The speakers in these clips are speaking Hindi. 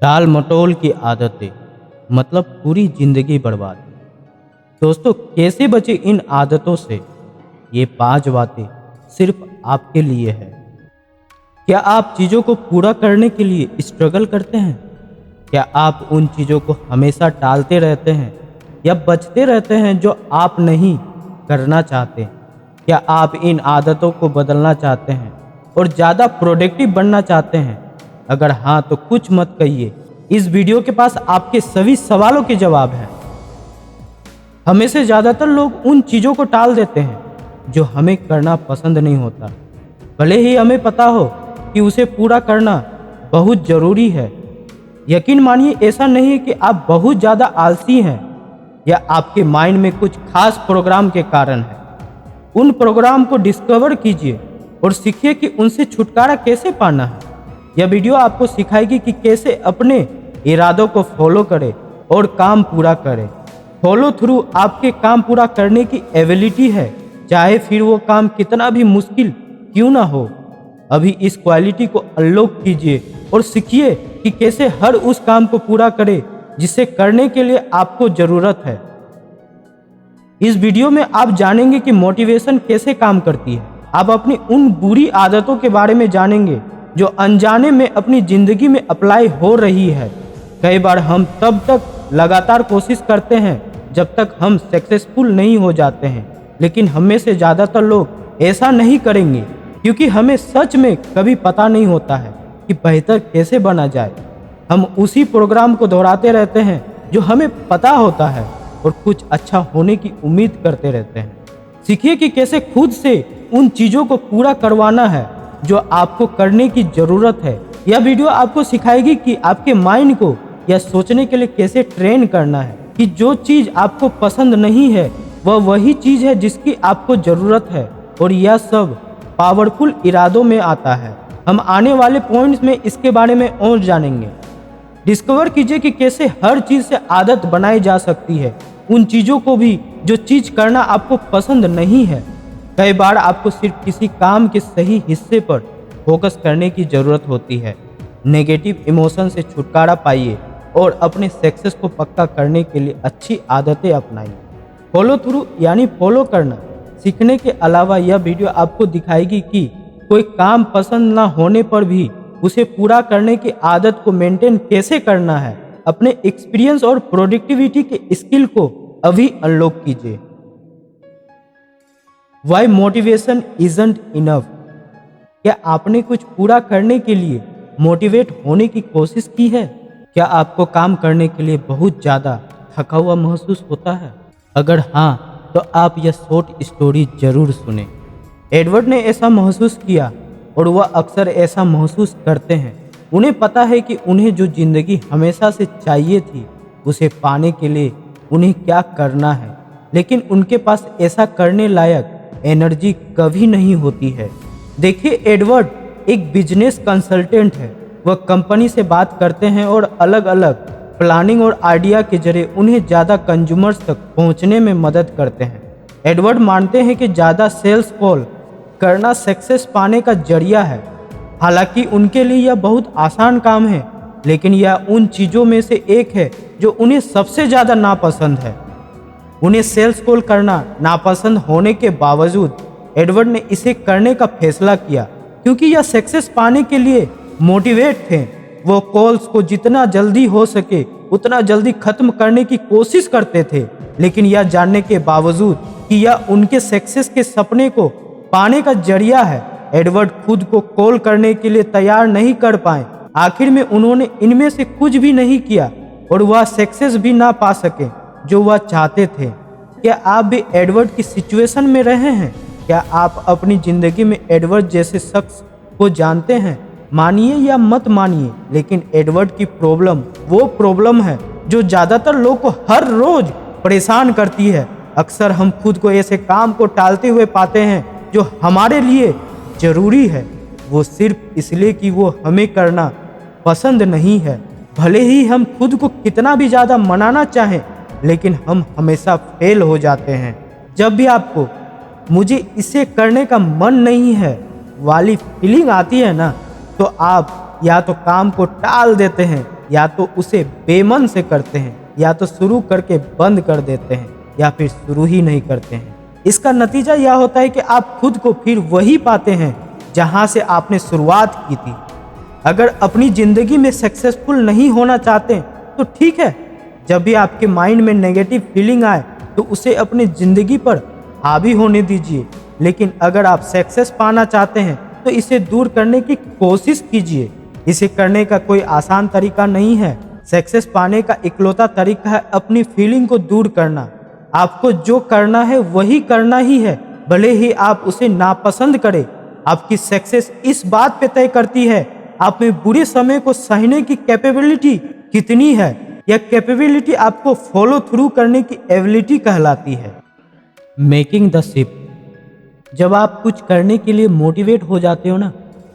टाल मटोल की आदतें मतलब पूरी जिंदगी बर्बाद। दोस्तों, कैसे बचे इन आदतों से? ये 5 बातें सिर्फ आपके लिए है। क्या आप चीज़ों को पूरा करने के लिए स्ट्रगल करते हैं? क्या आप उन चीज़ों को हमेशा टालते रहते हैं या बचते रहते हैं जो आप नहीं करना चाहते? क्या आप इन आदतों को बदलना चाहते हैं और ज़्यादा प्रोडक्टिव बनना चाहते हैं? अगर हाँ, तो कुछ मत कहिए, इस वीडियो के पास आपके सभी सवालों के जवाब हैं। हमें से ज़्यादातर लोग उन चीज़ों को टाल देते हैं जो हमें करना पसंद नहीं होता, भले ही हमें पता हो कि उसे पूरा करना बहुत ज़रूरी है। यकीन मानिए, ऐसा नहीं है कि आप बहुत ज़्यादा आलसी हैं या आपके माइंड में कुछ खास प्रोग्राम के कारण है। उन प्रोग्राम को डिस्कवर कीजिए और सीखिए कि उनसे छुटकारा कैसे पाना है। यह वीडियो आपको सिखाएगी कि कैसे अपने इरादों को फॉलो करें और काम पूरा करें। फॉलो थ्रू आपके काम पूरा करने की एबिलिटी है, चाहे फिर वो काम कितना भी मुश्किल क्यों ना हो। अभी इस क्वालिटी को अनलॉक कीजिए और सीखिए कि कैसे हर उस काम को पूरा करें जिसे करने के लिए आपको ज़रूरत है। इस वीडियो में आप जानेंगे कि मोटिवेशन कैसे काम करती है। आप अपनी उन बुरी आदतों के बारे में जानेंगे जो अनजाने में अपनी ज़िंदगी में अप्लाई हो रही है। कई बार हम तब तक लगातार कोशिश करते हैं जब तक हम सक्सेसफुल नहीं हो जाते हैं, लेकिन हमें से ज़्यादातर लोग ऐसा नहीं करेंगे क्योंकि हमें सच में कभी पता नहीं होता है कि बेहतर कैसे बना जाए। हम उसी प्रोग्राम को दोहराते रहते हैं जो हमें पता होता है और कुछ अच्छा होने की उम्मीद करते रहते हैं। सीखिए कि कैसे खुद से उन चीज़ों को पूरा करवाना है जो आपको करने की ज़रूरत है। यह वीडियो आपको सिखाएगी कि आपके माइंड को यह सोचने के लिए कैसे ट्रेन करना है कि जो चीज़ आपको पसंद नहीं है वह वही चीज़ है जिसकी आपको ज़रूरत है, और यह सब पावरफुल इरादों में आता है। हम आने वाले पॉइंट्स में इसके बारे में और जानेंगे। डिस्कवर कीजिए कि कैसे हर चीज़ से आदत बनाई जा सकती है, उन चीज़ों को भी जो चीज़ करना आपको पसंद नहीं है। कई बार आपको सिर्फ किसी काम के सही हिस्से पर फोकस करने की ज़रूरत होती है। नेगेटिव इमोशन से छुटकारा पाइए और अपने सक्सेस को पक्का करने के लिए अच्छी आदतें अपनाइए। फॉलो थ्रू यानी फॉलो करना सीखने के अलावा यह वीडियो आपको दिखाएगी कि कोई काम पसंद ना होने पर भी उसे पूरा करने की आदत को मेंटेन कैसे करना है। अपने एक्सपीरियंस और प्रोडक्टिविटी के स्किल को अभी अनलॉक कीजिए। Why motivation isn't enough. क्या आपने कुछ पूरा करने के लिए मोटिवेट होने की कोशिश की है? क्या आपको काम करने के लिए बहुत ज़्यादा थका हुआ महसूस होता है? अगर हाँ, तो आप यह शॉर्ट स्टोरी जरूर सुने। एडवर्ड ने ऐसा महसूस किया और वह अक्सर ऐसा महसूस करते हैं। उन्हें पता है कि उन्हें जो ज़िंदगी हमेशा से चाहिए थी उसे पाने के लिए उन्हें क्या करना है, लेकिन उनके पास ऐसा करने लायक एनर्जी कभी नहीं होती है। देखिए, एडवर्ड एक बिजनेस कंसल्टेंट है। वह कंपनी से बात करते हैं और अलग अलग प्लानिंग और आइडिया के जरिए उन्हें ज़्यादा कंज्यूमर्स तक पहुंचने में मदद करते हैं। एडवर्ड मानते हैं कि ज़्यादा सेल्स कॉल करना सक्सेस पाने का जरिया है। हालांकि उनके लिए यह बहुत आसान काम है, लेकिन यह उन चीज़ों में से एक है जो उन्हें सबसे ज़्यादा नापसंद है। उन्हें सेल्स कॉल करना नापसंद होने के बावजूद एडवर्ड ने इसे करने का फैसला किया क्योंकि यह सक्सेस पाने के लिए मोटिवेट थे। वो कॉल्स को जितना जल्दी हो सके उतना जल्दी खत्म करने की कोशिश करते थे, लेकिन यह जानने के बावजूद कि यह उनके सक्सेस के सपने को पाने का जरिया है, एडवर्ड खुद को कॉल करने के लिए तैयार नहीं कर पाए। आखिर में उन्होंने इनमें से कुछ भी नहीं किया और वह सक्सेस भी ना पा सके जो वह चाहते थे। क्या आप भी एडवर्ड की सिचुएशन में रहे हैं? क्या आप अपनी ज़िंदगी में एडवर्ड जैसे शख्स को जानते हैं? मानिए या मत मानिए, लेकिन एडवर्ड की प्रॉब्लम वो प्रॉब्लम है जो ज़्यादातर लोग को हर रोज़ परेशान करती है। अक्सर हम खुद को ऐसे काम को टालते हुए पाते हैं जो हमारे लिए ज़रूरी है, वो सिर्फ इसलिए कि वो हमें करना पसंद नहीं है। भले ही हम खुद को कितना भी ज़्यादा मनाना चाहें, लेकिन हम हमेशा फेल हो जाते हैं। जब भी आपको मुझे इसे करने का मन नहीं है वाली फीलिंग आती है ना, तो आप या तो काम को टाल देते हैं या तो उसे बेमन से करते हैं, या तो शुरू करके बंद कर देते हैं, या फिर शुरू ही नहीं करते हैं। इसका नतीजा यह होता है कि आप खुद को फिर वही पाते हैं जहां से आपने शुरुआत की थी। अगर अपनी ज़िंदगी में सक्सेसफुल नहीं होना चाहते तो ठीक है, जब भी आपके माइंड में नेगेटिव फीलिंग आए तो उसे अपनी ज़िंदगी पर हावी होने दीजिए। लेकिन अगर आप सक्सेस पाना चाहते हैं तो इसे दूर करने की कोशिश कीजिए। इसे करने का कोई आसान तरीका नहीं है। सक्सेस पाने का इकलौता तरीका है अपनी फीलिंग को दूर करना। आपको जो करना है वही करना ही है, भले ही आप उसे नापसंद करें। आपकी सक्सेस इस बात पे तय करती है आप में बुरे समय को सहने की कैपेबिलिटी कितनी है। यह कैपेबिलिटी आपको फॉलो थ्रू करने की एबिलिटी कहलाती है। Making the shift. जब आप कुछ करने के लिए मोटिवेट हो जाते हो ना,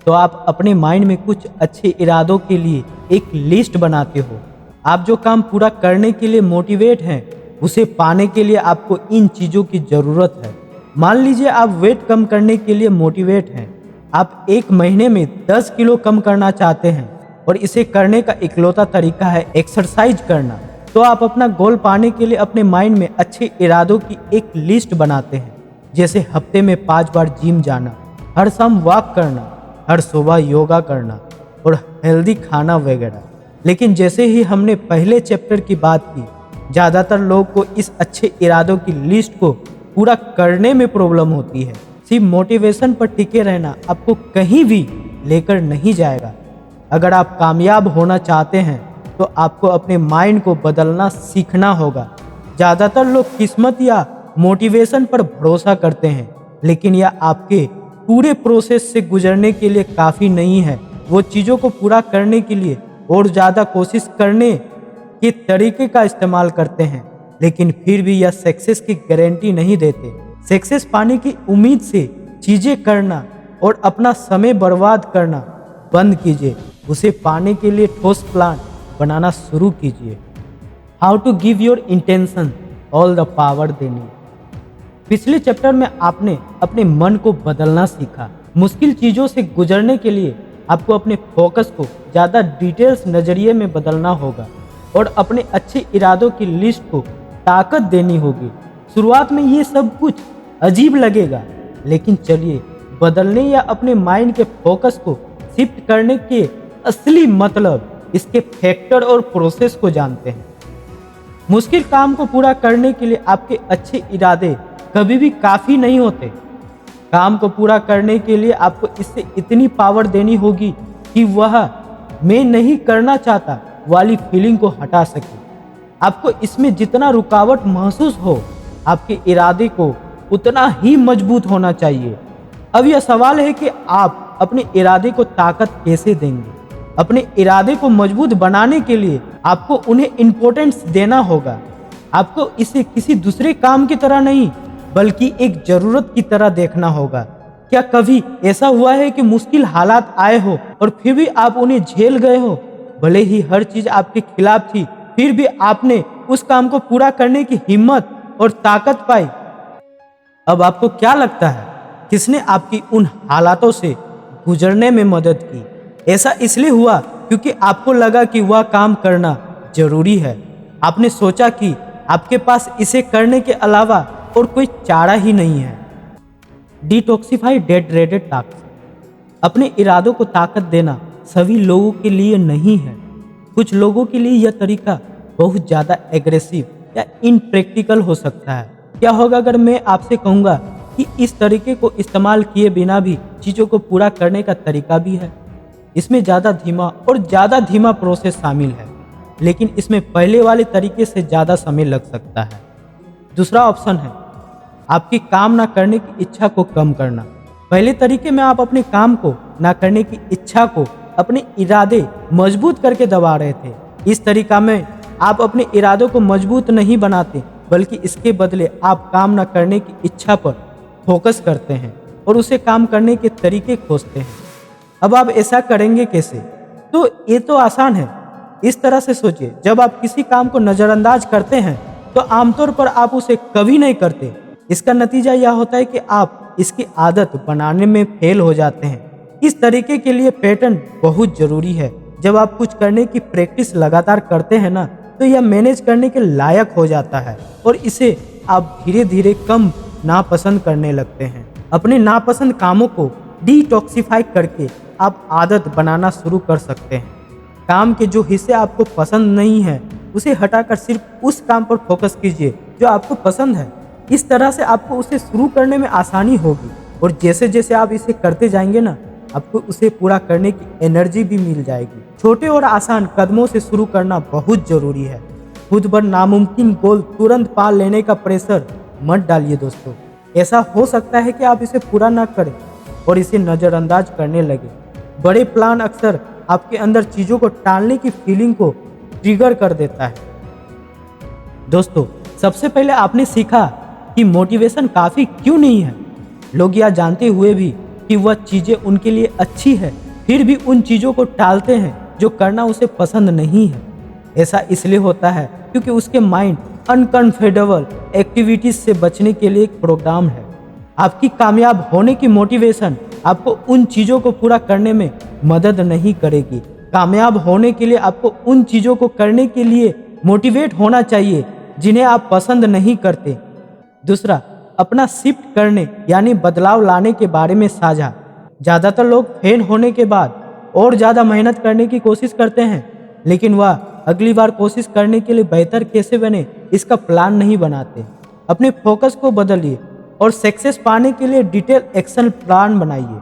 तो आप अपने माइंड में कुछ अच्छे इरादों के लिए एक लिस्ट बनाते हो। आप जो काम पूरा करने के लिए मोटिवेट हैं, उसे पाने के लिए आपको इन चीज़ों की ज़रूरत है। मान लीजिए आप वेट कम करने के लिए मोटिवेट हैं। आप 1 महीने में 10 किलो कम करना चाहते हैं और इसे करने का इकलौता तरीका है एक्सरसाइज करना। तो आप अपना गोल पाने के लिए अपने माइंड में अच्छे इरादों की एक लिस्ट बनाते हैं, जैसे हफ्ते में 5 बार जिम जाना, हर शाम वॉक करना, हर सुबह योगा करना और हेल्दी खाना वगैरह। लेकिन जैसे ही हमने पहले चैप्टर की बात की, ज़्यादातर लोग को इस अच्छे इरादों की लिस्ट को पूरा करने में प्रॉब्लम होती है। सिर्फ मोटिवेशन पर टिके रहना आपको कहीं भी लेकर नहीं जाएगा। अगर आप कामयाब होना चाहते हैं तो आपको अपने माइंड को बदलना सीखना होगा। ज़्यादातर लोग किस्मत या मोटिवेशन पर भरोसा करते हैं, लेकिन यह आपके पूरे प्रोसेस से गुजरने के लिए काफ़ी नहीं है। वो चीज़ों को पूरा करने के लिए और ज़्यादा कोशिश करने के तरीके का इस्तेमाल करते हैं, लेकिन फिर भी यह सक्सेस की गारंटी नहीं देते। सक्सेस पाने की उम्मीद से चीज़ें करना और अपना समय बर्बाद करना बंद कीजिए। उसे पाने के लिए ठोस प्लान बनाना शुरू कीजिए। How to give your intention all the power they need. पिछले चैप्टर में आपने अपने मन को बदलना सीखा। मुश्किल चीज़ों से गुजरने के लिए आपको अपने फोकस को ज़्यादा डिटेल्स नज़रिए में बदलना होगा और अपने अच्छे इरादों की लिस्ट को ताकत देनी होगी। शुरुआत में ये सब कुछ अजीब लगेगा, लेकिन चलिए बदलने या अपने माइंड के फोकस को शिफ्ट करने के असली मतलब, इसके फैक्टर और प्रोसेस को जानते हैं। मुश्किल काम को पूरा करने के लिए आपके अच्छे इरादे कभी भी काफ़ी नहीं होते। काम को पूरा करने के लिए आपको इससे इतनी पावर देनी होगी कि वह मैं नहीं करना चाहता वाली फीलिंग को हटा सके। आपको इसमें जितना रुकावट महसूस हो, आपके इरादे को उतना ही मजबूत होना चाहिए। अब यह सवाल है कि आप अपने इरादे को ताकत कैसे देंगे। अपने इरादे को मजबूत बनाने के लिए आपको उन्हें इम्पोर्टेंस देना होगा। आपको इसे किसी दूसरे काम की तरह नहीं, बल्कि एक ज़रूरत की तरह देखना होगा। क्या कभी ऐसा हुआ है कि मुश्किल हालात आए हो और फिर भी आप उन्हें झेल गए हो? भले ही हर चीज़ आपके खिलाफ थी, फिर भी आपने उस काम को पूरा करने की हिम्मत और ताकत पाई। अब आपको क्या लगता है किसने आपकी उन हालातों से गुजरने में मदद की? ऐसा इसलिए हुआ क्योंकि आपको लगा कि वह काम करना जरूरी है। आपने सोचा कि आपके पास इसे करने के अलावा और कोई चारा ही नहीं है। Detoxify dead raided talks. अपने इरादों को ताकत देना सभी लोगों के लिए नहीं है। कुछ लोगों के लिए यह तरीका बहुत ज़्यादा एग्रेसिव या इनप्रैक्टिकल हो सकता है। क्या होगा अगर मैं आपसे कहूँगा कि इस तरीके को इस्तेमाल किए बिना भी चीज़ों को पूरा करने का तरीका भी है? इसमें ज़्यादा धीमा प्रोसेस शामिल है, लेकिन इसमें पहले वाले तरीके से ज़्यादा समय लग सकता है। दूसरा ऑप्शन है आपकी काम ना करने की इच्छा को कम करना। पहले तरीके में आप अपने काम को ना करने की इच्छा को अपने इरादे मजबूत करके दबा रहे थे। इस तरीका में आप अपने इरादों को मजबूत नहीं बनाते, बल्कि इसके बदले आप काम ना करने की इच्छा पर फोकस करते हैं और उसे काम करने के तरीके खोजते हैं। अब आप ऐसा करेंगे कैसे? तो ये तो आसान है। इस तरह से सोचिए, जब आप किसी काम को नज़रअंदाज करते हैं तो आमतौर पर आप उसे कभी नहीं करते। इसका नतीजा यह होता है कि आप इसकी आदत बनाने में फेल हो जाते हैं। इस तरीके के लिए पैटर्न बहुत ज़रूरी है। जब आप कुछ करने की प्रैक्टिस लगातार करते हैं ना, तो यह मैनेज करने के लायक हो जाता है और इसे आप धीरे धीरे कम नापसंद करने लगते हैं। अपने नापसंद कामों को डिटॉक्सिफाई करके आप आदत बनाना शुरू कर सकते हैं। काम के जो हिस्से आपको पसंद नहीं है उसे हटाकर सिर्फ उस काम पर फोकस कीजिए जो आपको पसंद है। इस तरह से आपको उसे शुरू करने में आसानी होगी और जैसे जैसे आप इसे करते जाएंगे ना, आपको उसे पूरा करने की एनर्जी भी मिल जाएगी। छोटे और आसान कदमों से शुरू करना बहुत जरूरी है। खुद पर नामुमकिन गोल तुरंत पा लेने का प्रेशर मत डालिए दोस्तों। ऐसा हो सकता है कि आप इसे पूरा ना करें और इसे नज़रअंदाज करने लगे। बड़े प्लान अक्सर आपके अंदर चीज़ों को टालने की फीलिंग को ट्रिगर कर देता है। दोस्तों, सबसे पहले आपने सीखा कि मोटिवेशन काफ़ी क्यों नहीं है। लोग यह जानते हुए भी कि वह चीज़ें उनके लिए अच्छी है, फिर भी उन चीज़ों को टालते हैं जो करना उसे पसंद नहीं है। ऐसा इसलिए होता है क्योंकि उसके माइंड अनकंफर्टेबल एक्टिविटीज से बचने के लिए एक प्रोग्राम है। आपकी कामयाब होने की मोटिवेशन आपको उन चीज़ों को पूरा करने में मदद नहीं करेगी। कामयाब होने के लिए आपको उन चीज़ों को करने के लिए मोटिवेट होना चाहिए जिन्हें आप पसंद नहीं करते। दूसरा, अपना शिफ्ट करने यानी बदलाव लाने के बारे में साझा। ज़्यादातर लोग फेल होने के बाद और ज़्यादा मेहनत करने की कोशिश करते हैं, लेकिन वह अगली बार कोशिश करने के लिए बेहतर कैसे बने इसका प्लान नहीं बनाते। अपने फोकस को बदलिए और सक्सेस पाने के लिए डिटेल एक्शन प्लान बनाइए।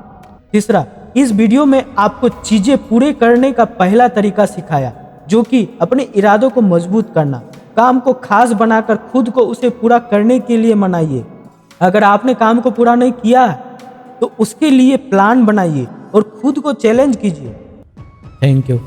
तीसरा, इस वीडियो में आपको चीज़ें पूरे करने का पहला तरीका सिखाया, जो कि अपने इरादों को मजबूत करना। काम को खास बनाकर खुद को उसे पूरा करने के लिए मनाइए। अगर आपने काम को पूरा नहीं किया तो उसके लिए प्लान बनाइए और खुद को चैलेंज कीजिए। Thank you.